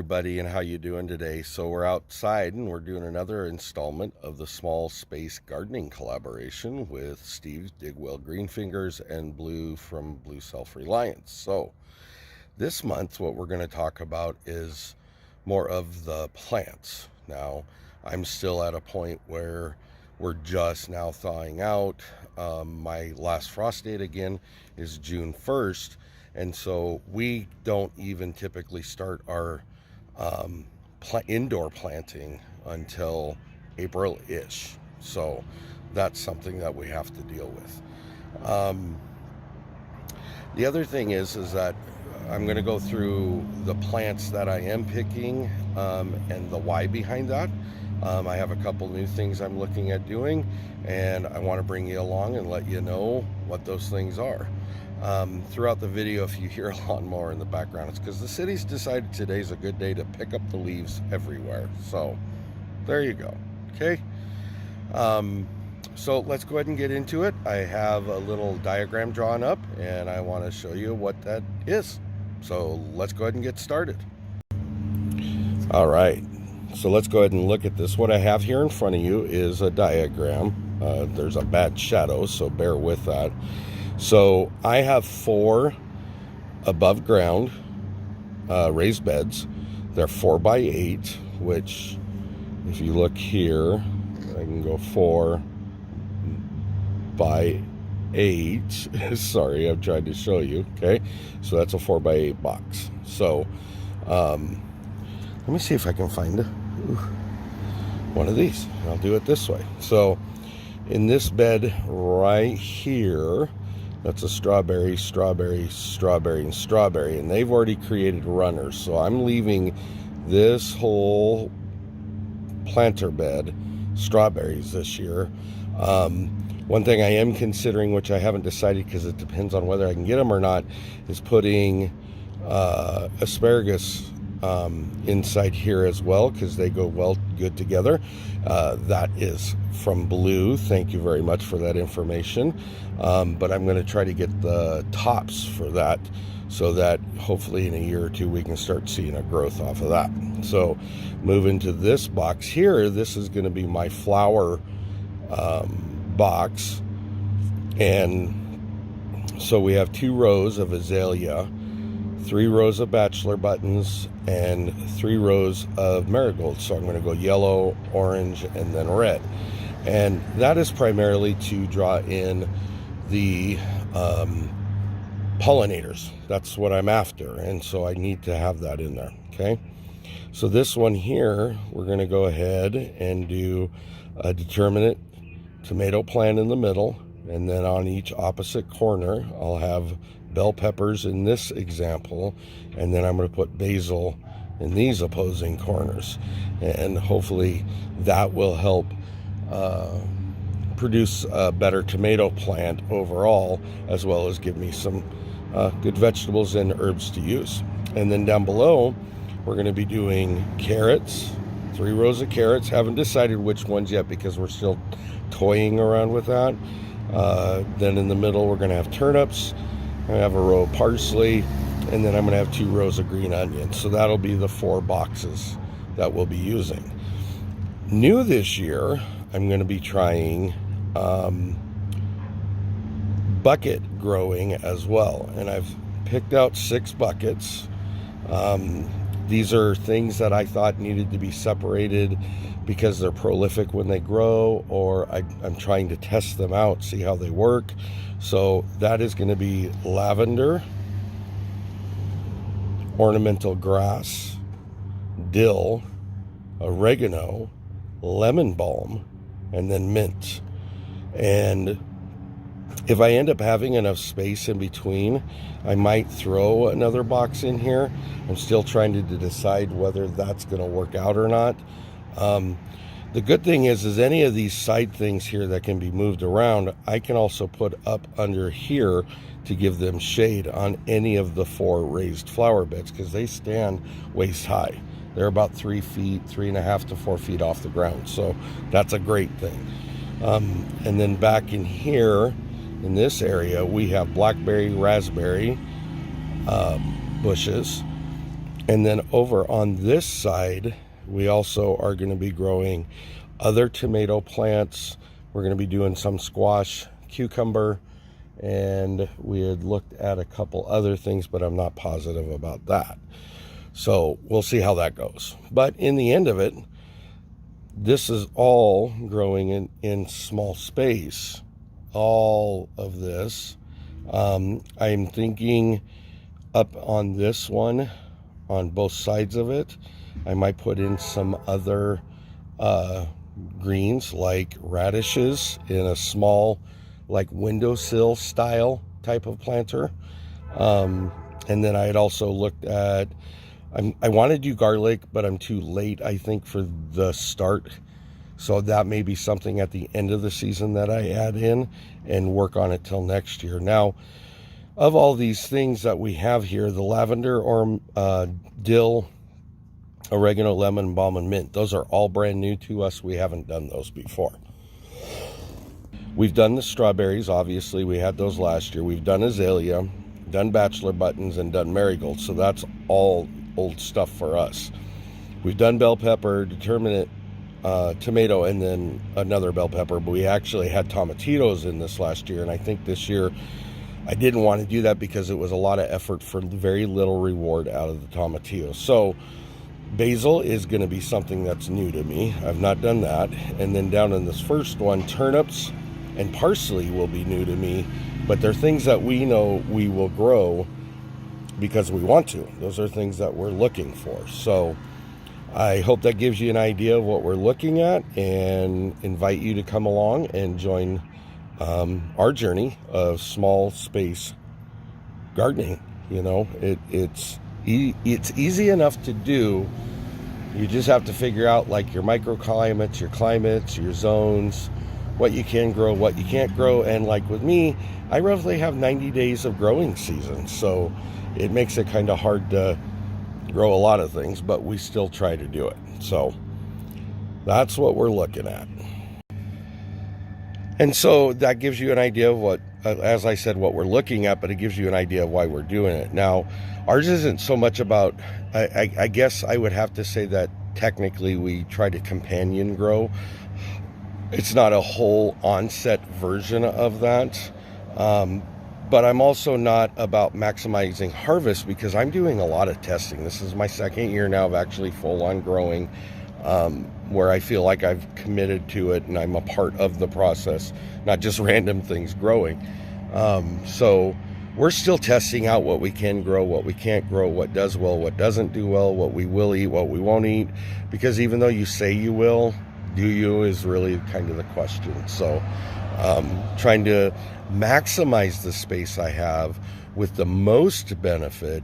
everybody, and how you doing today? So we're outside and we're doing another installment of the small space gardening collaboration with Steve Digwell Greenfingers and Bloo from Bloo Self-Reliance. So this month what we're going to talk about is more of the plants. Now I'm still at a point where we're just now thawing out. My last frost date again is June 1st. And so we don't even typically start our indoor planting until April-ish. So that's something that we have to deal with. The other thing is that I'm going to go through the plants that I am picking and the why behind that. I have a couple new things I'm looking at doing, and I want to bring you along and let you know what those things are. Throughout the video, if you hear a lawnmower in the background, it's because the city's decided today's a good day to pick up the leaves everywhere. So there you go. Okay. So let's go ahead and get into it. I have a little diagram drawn up and I want to show you what that is. So let's go ahead and get started. All right. So let's go ahead and look at this. What I have here in front of you is a diagram. There's a bad shadow, so bear with that. So I have 4 above ground raised beds. They're 4 by 8, which if you look here, I can go 4 by 8. Sorry, I'm trying to show you. Okay, so that's a 4 by 8 box. So let me see if I can find one of these. I'll do it this way. So in this bed right here, that's a strawberry, strawberry, strawberry, and strawberry. And they've already created runners. So I'm leaving this whole planter bed strawberries this year. One thing I am considering, which I haven't decided because it depends on whether I can get them or not, is putting asparagus inside here as well, because they go good together. That is from Bloo. Thank you very much for that information. But I'm going to try to get the tops for that so that hopefully in a year or two we can start seeing a growth off of that. So moving to this box here, this is going to be my flower box. And so we have 2 rows of azalea, 3 rows of bachelor buttons, and 3 rows of marigolds. So I'm going to go yellow, orange, and then red. And that is primarily to draw in the pollinators. That's what I'm after. And so I need to have that in there. Okay. So this one here, we're going to go ahead and do a determinate tomato plant in the middle. And then on each opposite corner, I'll have bell peppers in this example, and then I'm going to put basil in these opposing corners, and hopefully that will help produce a better tomato plant overall, as well as give me some good vegetables and herbs to use. And then down below we're going to be doing carrots, 3 rows of carrots. Haven't decided which ones yet because we're still toying around with that. Then in the middle we're going to have turnips. I have a row of parsley, and then I'm going to have 2 rows of green onions. So that'll be the 4 boxes that we'll be using. New this year, I'm going to be trying bucket growing as well. And I've picked out 6 buckets. These are things that I thought needed to be separated because they're prolific when they grow, or I'm trying to test them out, see how they work. So that is going to be lavender, ornamental grass, dill, oregano, lemon balm, and then mint. And if I end up having enough space in between, I might throw another box in here. I'm still trying to decide whether that's going to work out or not. The good thing is any of these side things here that can be moved around, I can also put up under here to give them shade on any of the 4 raised flower beds, because they stand waist high. They're about 3 feet, 3.5 to 4 feet off the ground. So that's a great thing. And then back in here, in this area, we have blackberry, raspberry bushes. And then over on this side, we also are going to be growing other tomato plants. We're going to be doing some squash, cucumber, and we had looked at a couple other things, but I'm not positive about that. So we'll see how that goes. But in the end of it, this is all growing in small space. All of this. I'm thinking up on this one, on both sides of it, I might put in some other greens like radishes in a small, like windowsill style type of planter. And then I had also looked at, I want to do garlic, but I'm too late, I think, for the start. So that may be something at the end of the season that I add in and work on it till next year. Now, of all these things that we have here, the lavender or dill, oregano, lemon balm, and mint, those are all brand new to us. We haven't done those before. We've done the strawberries, obviously. We had those last year. We've done azalea, done bachelor buttons, and done marigold. So that's all old stuff for us. We've done bell pepper, determinate, tomato, and then another bell pepper. But we actually had tomatillos in this last year, and I think this year I didn't want to do that because it was a lot of effort for very little reward out of the tomatillo. So basil is going to be something that's new to me. I've not done that. And then down in this first one, turnips and parsley will be new to me, but they're things that we know we will grow because we want to. Those are things that we're looking for. So I hope that gives you an idea of what we're looking at, and invite you to come along and join our journey of small space gardening. You know, it's easy enough to do. You just have to figure out like your microclimates, your climates, your zones, what you can grow, what you can't grow. And like with me, I roughly have 90 days of growing season, so it makes it kind of hard to grow a lot of things, but we still try to do it. So that's what we're looking at. And so that gives you an idea of what, as I said, what we're looking at, but it gives you an idea of why we're doing it. Now, ours isn't so much about, I guess I would have to say that technically we try to companion grow. It's not a whole onset version of that. But I'm also not about maximizing harvest because I'm doing a lot of testing. This is my second year now of actually full-on growing, where I feel like I've committed to it and I'm a part of the process, not just random things growing. So we're still testing out what we can grow, what we can't grow, what does well, what doesn't do well, what we will eat, what we won't eat. Because even though you say you will, do you is really kind of the question. So trying to maximize the space I have with the most benefit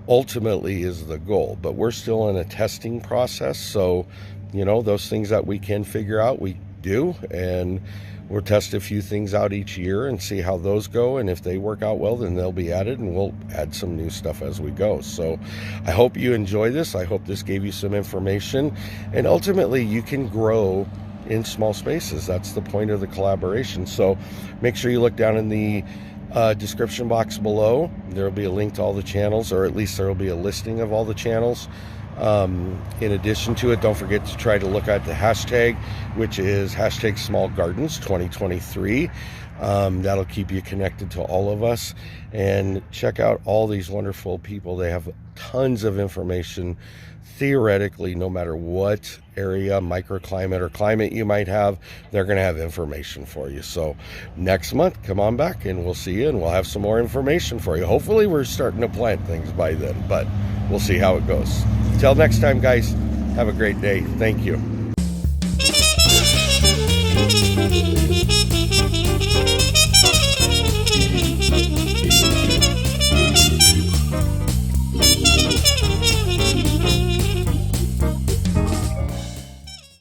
ultimately is the goal. But we're still in a testing process. So, you know, those things that we can figure out, we do. And we'll test a few things out each year and see how those go. And if they work out well, then they'll be added, and we'll add some new stuff as we go. So I hope you enjoy this. I hope this gave you some information. And ultimately, you can grow in small spaces. That's the point of the collaboration. So make sure you look down in the description box below. There will be a link to all the channels, or at least there will be a listing of all the channels. In addition to it, don't forget to try to look at the hashtag, which is hashtag Small Gardens 2023. That'll keep you connected to all of us. And check out all these wonderful people. They have tons of information. Theoretically, no matter what area, microclimate, or climate you might have, they're going to have information for you. So next month, come on back and we'll see you, and we'll have some more information for you. Hopefully we're starting to plant things by then, but we'll see how it goes. Till next time, guys, have a great day. Thank you.